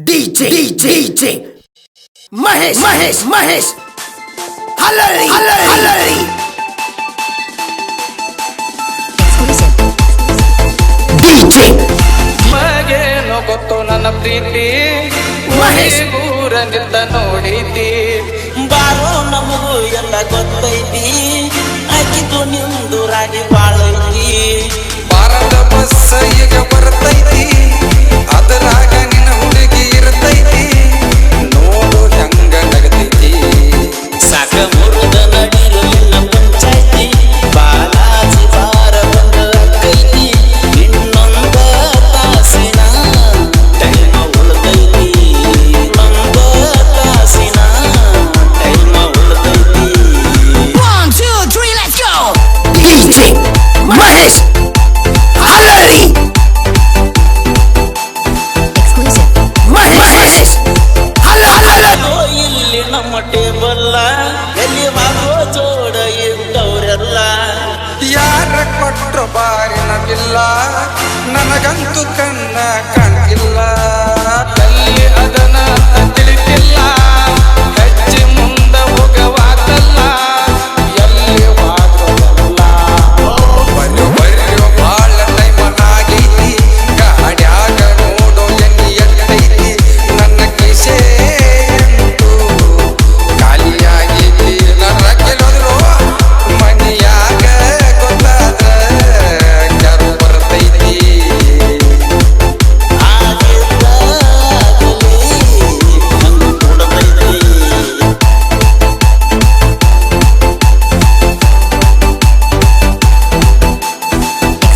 DJ Mahesh Halari DJ ಮಗೇನೋ ಗೊತ್ತು ನನ್ನ ಪ್ರೀತಿ ಮಹೇಶ್ ಊರಂಗಿದ್ದ ನೋಡಿತಿ ಬಾರೋ ನಮಗೂ ಎಲ್ಲ ಗೊತ್ತೈತಿ ಆಕಿದು ನಿಮ್ದು ರಾಗಿ ಬಾಳೈತಿ ಭಾರತ ಬಸ್ ಈಗ ಬರ್ತೈತಿ ಅದರಾಗ ನಿನ್ನ ಹುಡುಗಿ ಇರ್ತೈತಿ ನೋಡು ಹೆಂಗ ನಗತೈತಿ ಸಾಕ ಮುರುದ ನಡಿರು ನಿನ್ನ ಪಂಚಾಯ್ತಿ ಬಾಲಾಜಿ ಬಾರ ಬಂದೈತಿ ಇನ್ನೊಂದ ತಾಸಿನ ಟೈಮ ಉಳಿದೈತಿ ಇನ್ನೊಂದ ತಾಸಿನ time ಉಳಿದೈತಿ 1 2 3 let's go DJ Mahesh Halari exclusive Mahesh Halari ಇಲ್ಲಿ ನಮ್ಮ ಟೇಬಲ್ಲ ಎಲ್ಲಿ ಬಾಗೋ ಜೋಡ ಇದ್ದವರೆಲ್ಲ ಯಾರ ಕೊಟ್ರು ಬಾರಿನ ಬಿಲ್ಲ ನನಗಂತೂ